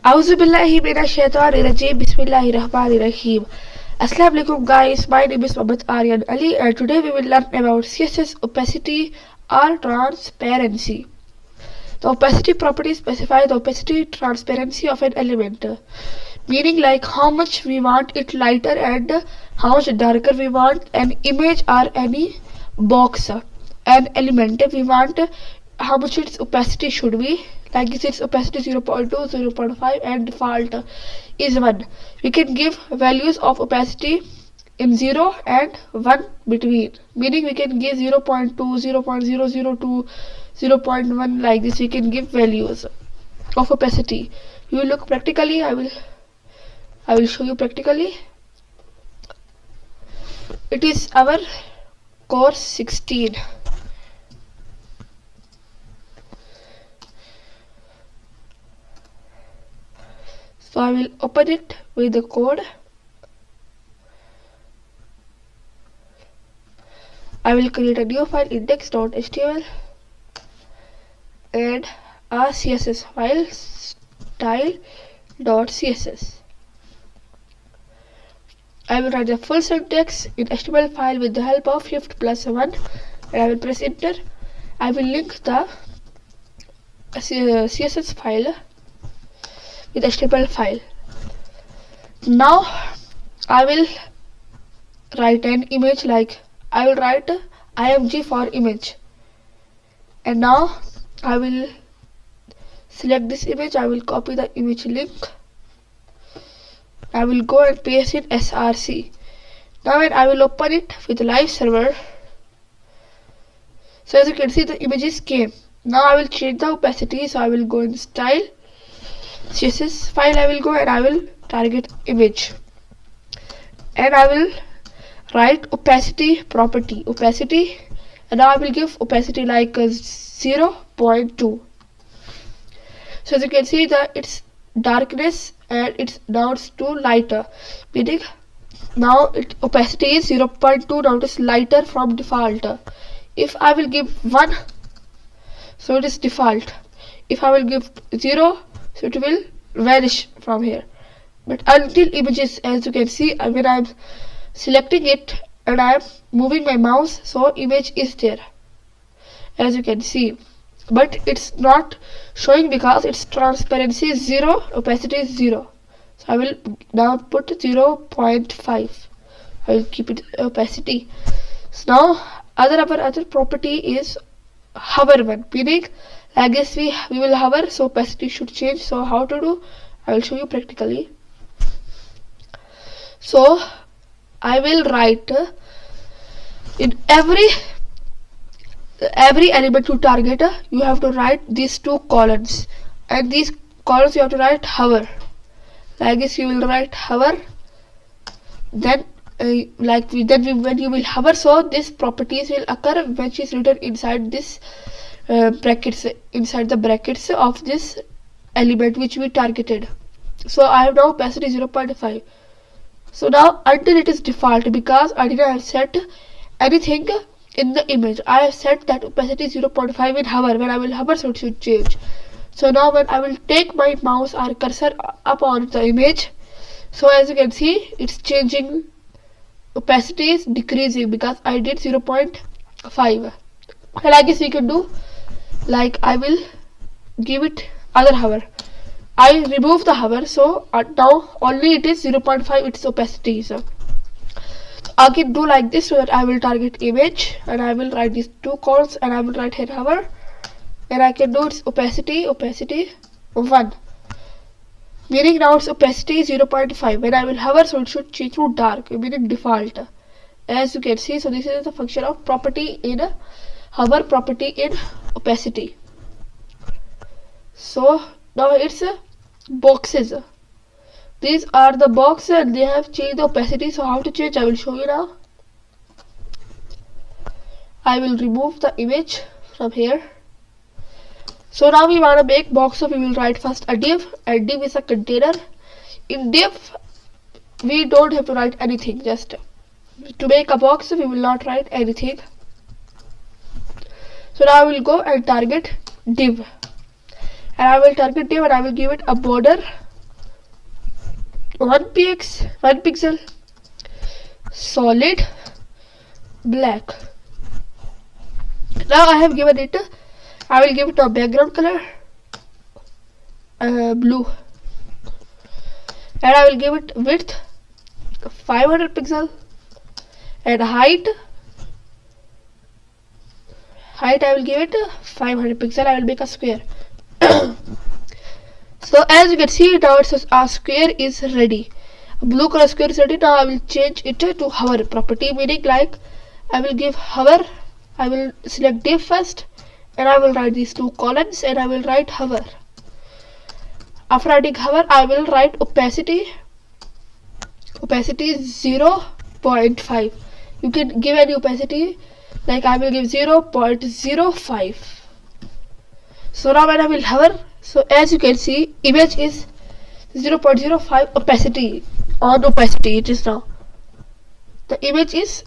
Auzubillahiminashaitanirrajim. Bismillahirrahmanirrahim. Assalamu alaikum guys, my name is Mohammed Aryan Ali and today we will learn about CSS opacity or transparency. The opacity property specifies the opacity transparency of an element, meaning like how much we want it lighter and how much darker we want an image or any box, an element. We want how much its opacity should be. Like this, its opacity 0.2, 0.5 and default is 1. We can give values of opacity in 0 and 1 between, meaning we can give 0.2, 0.002, 0.1, like this we can give values of opacity. You will look practically. I will show you practically. It is our course 16. So I will open it with the code. I will create a new file, index.html, and a CSS file, style.css. I will write the full syntax in HTML file with the help of Shift+1 and I will press enter. I will link the CSS file with HTML file. Now I will write an image, like I will write img for image, and now I will select this image. I will copy the image link. I will go and paste in src. Now when I will open it with the live server, so as you can see the images came. Now I will change the opacity, so I will go in style, CSS file, I will go and I will target image and I will write opacity property, opacity, and now I will give opacity like 0.2. So as you can see that its darkness and now it's too lighter, meaning now its opacity is 0.2. now it is lighter from default. If I will give 1, so it is default. If I will give 0, so it will vanish from here. But until images, as you can see, when I am selecting it and I am moving my mouse, so image is there, as you can see, but it's not showing because its transparency is 0, opacity is 0. So I will now put 0.5. I will keep it opacity. So now our other property is hover one, meaning like this we will hover, so opacity should change. So how to do, I will show you practically. So I will write in every element to target, you have to write these 2 columns, and these columns you have to write hover. Like this you will write hover, then when you will hover, so this properties will occur which is written inside this brackets, inside the brackets of this element which we targeted. So I have now opacity 0.5. so now until it is default, because I didn't have set anything in the image, I have set that opacity 0.5 in hover. When I will hover, so it should change. So now when I will take my mouse or cursor up on the image, so as you can see it's changing, opacity is decreasing because I did 0.5. Like this we can do, like I will give it other hover. I remove the hover, so now only it is 0.5 its opacity. So I can do like this, where I will target image and I will write these 2 columns and I will write here hover, and I can do its opacity 1, meaning now its opacity is 0.5. when I will hover, so it should change to dark, meaning default, as you can see. So this is the function of property in hover, property in opacity. So now it's boxes. These are the boxes and they have changed the opacity. So how to change, I will show you now. I will remove the image from here. So now we want to make box, so we will write first a div, and div is a container. In div we don't have to write anything, just to make a box we will not write anything. So now I will go and target div, and I will target div and I will give it a border 1 pixel, solid black. Now I have given it, I will give it a background color blue, and I will give it width 500 pixel and height I will give it 500 pixel. I will make a square. So as you can see now, it says our square is ready. A blue color square is ready. Now I will change it to hover property, meaning like I will give hover. I will select div first, and I will write these two columns, and I will write hover. After writing hover, I will write opacity. Opacity is 0.5. You can give any opacity, like I will give 0.05. So now when I will hover, so as you can see, image is 0.05 opacity. On opacity it is now. The image is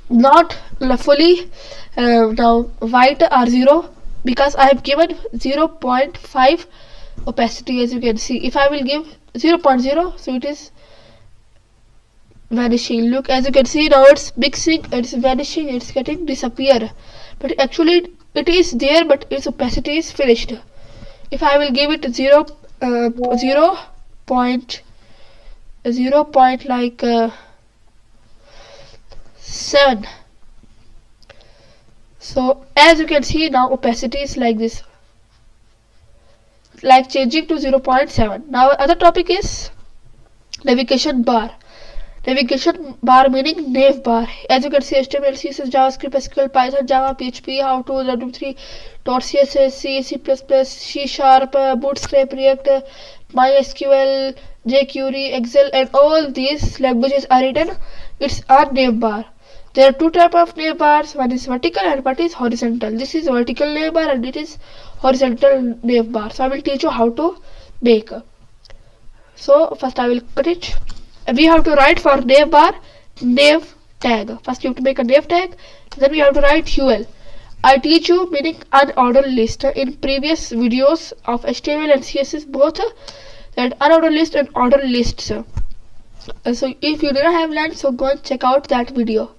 not fully now white or 0, because I have given 0.5 opacity. As you can see, if I will give 0.0, so it is vanishing. Look, as you can see now, it's mixing, it's vanishing, it's getting disappear, but actually it is there, but its opacity is finished. If I will give it 0 point like 7, so as you can see now, opacity is like this, like changing to 0.7. Now other topic is navigation bar. Navigation bar meaning nav bar. As you can see, HTML, CSS, JavaScript, SQL, Python, Java, PHP, how to, W3, .css, C, C++, C Sharp, Bootstrap, React, MySQL, jQuery, Excel, and all these languages are written. It's a nav bar. There are two types of nav bars. One is vertical and one is horizontal. This is vertical nav bar and it is horizontal nav bar. So I will teach you how to make. So first I will cut it. We have to write for nav bar nav tag. First you have to make a nav tag, then we have to write UL. I teach you meaning unordered list in previous videos of HTML and CSS both, that unordered list and ordered lists. So if you didn't have learned, so go and check out that video.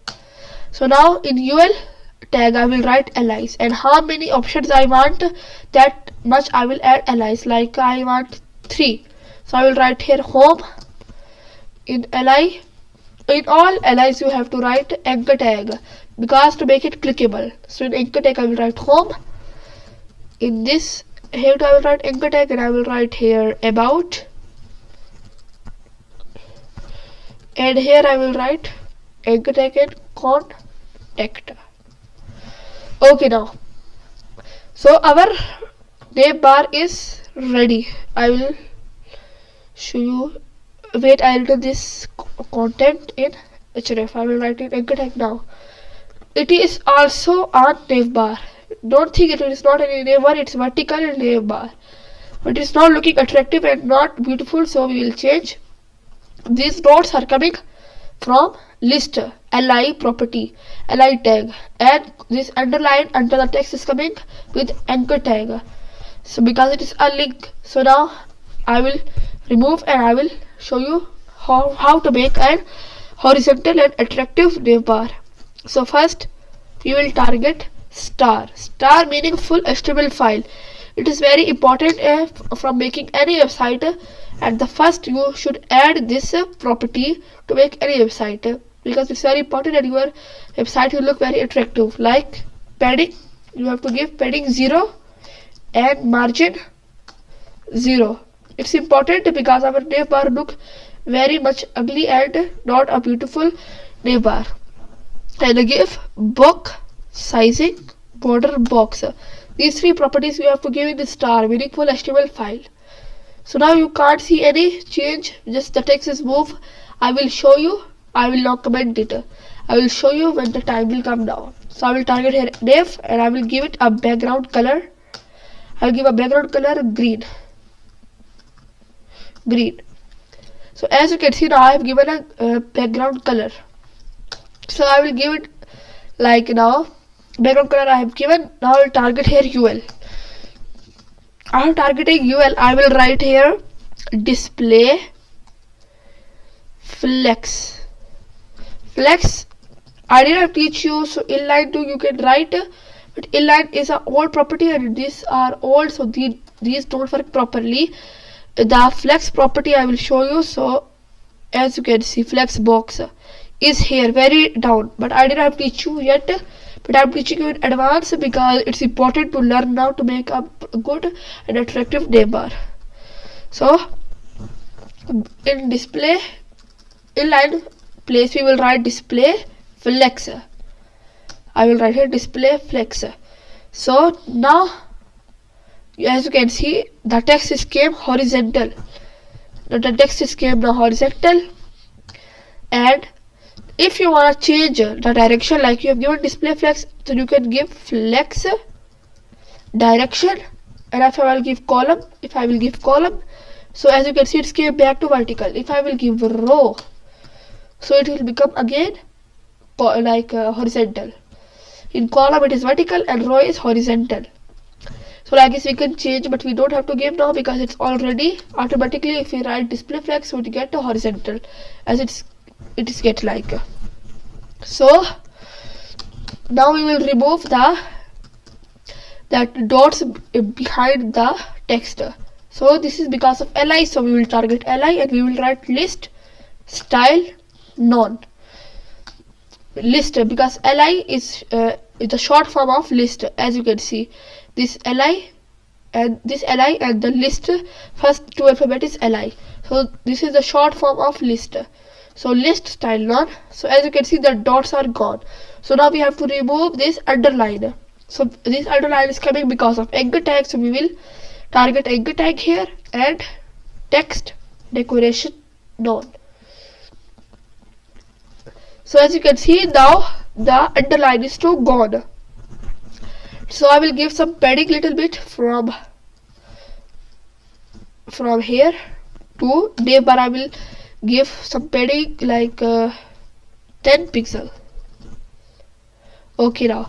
So now in UL tag I will write allies, and how many options I want, that much I will add allies. Like I want 3, so I will write here home. In ally, in all allies you have to write anchor tag, because to make it clickable. So in anchor tag I will write home. In this here I will write anchor tag, and I will write here about, and here I will write anchor tag and contact. Okay, now so our nav bar is ready. I will show you. Wait, I will do this content in href. I will write it anchor tag now. It is also a nav bar. Don't think it is not any nav bar. It's vertical and nav bar, but it's not looking attractive and not beautiful. So we will change. These dots are coming from list, li property, li tag, and this underline under the text is coming with anchor tag. So because it is a link, so now I will remove and I will show you how to make an horizontal and attractive nav bar. So first we will target star meaning full HTML file. It is very important from making any website, and the first you should add this property to make any website, because it's very important that your website will look very attractive. Like padding, you have to give padding 0 and margin 0. It's important because our nav bar look very much ugly and not a beautiful nav bar. And give box sizing border box. These 3 properties you have to give in the star meaning full HTML file. So now you can't see any change, just the text is moved. I will show you. I will not comment it. I will show you when the time will come down. So I will target here nav, and I will give it a background color. I will give a background color green. So as you can see now, I have given a background color. So I will give it like now background color I have given. Now I will target here UL. I am targeting UL. I will write here display flex. I did not teach you, so inline too you can write, but inline is an old property and these are old, so these don't work properly. The flex property I will show you. So as you can see, flex box is here very down, but I did not teach you yet, but I'm teaching you in advance because it's important to learn now to make a good and attractive navbar. So in display inline place we will write display flex. I will write here display flex. So now as you can see, the text is came horizontal. Now the text is came now horizontal, and if you want to change the direction, like you have given display flex, so you can give flex direction, and if I will give column, so as you can see it came back to vertical. If I will give row, so it will become again like horizontal. In column it is vertical and row is horizontal. So like this we can change, but we don't have to give now because it's already automatically, if we write display flex, so we get to horizontal as it is get like. So now we will remove that dots behind the text. So this is because of li, so we will target li and we will write list style none. List, because li is the short form of list. As you can see, this li and the list, first two alphabet is li, so this is the short form of list. So list style none. So as you can see, the dots are gone. So now we have to remove this underline. So this underline is coming because of anchor tag, so we will target anchor tag here and text decoration none. So as you can see, now the underline is too gone. So I will give some padding little bit from here to navbar. I will give some padding like 10 pixel. Okay, now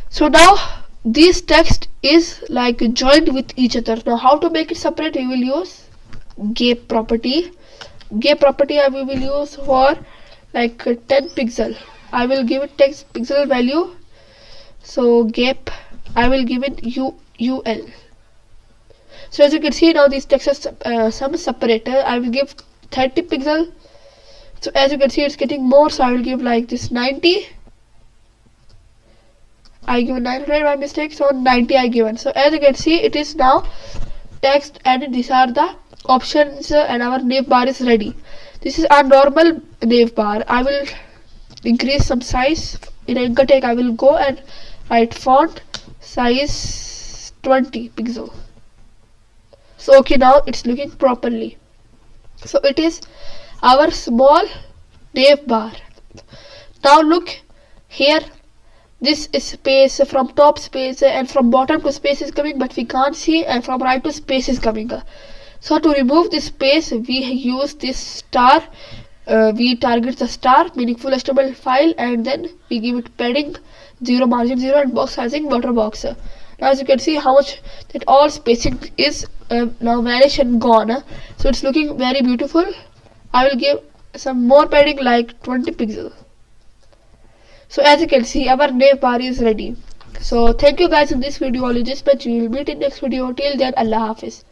so now this text is like joined with each other. Now how to make it separate? We will use gap property. Gap property we will use for like 10 pixel. I will give it 10 pixel value. So gap I will give it ul. So as you can see, now this text is some separator. I will give 30 pixel. So as you can see, it's getting more, so I will give like this 90. I given 900 by mistake, so 90 I given. So as you can see, it is now text and these are the options and our navbar is ready. This is our normal navbar. I will increase some size. In anchor tag I will go and write font size 20 pixel. So okay, now it's looking properly. So it is our small navbar. Now look here, this is space, from top space and from bottom to space is coming, but we can't see, and from right to space is coming. So to remove this space, we use this star. We target the star, meaningful HTML file, and then we give it padding 0, margin 0, and box sizing border box. Now as you can see how much that all spacing is now vanished and gone. So it's looking very beautiful. I will give some more padding like 20 pixel. So as you can see, our navbar is ready. So thank you guys in this video. Only this much. We will meet in next video. Till then, Allah Hafiz.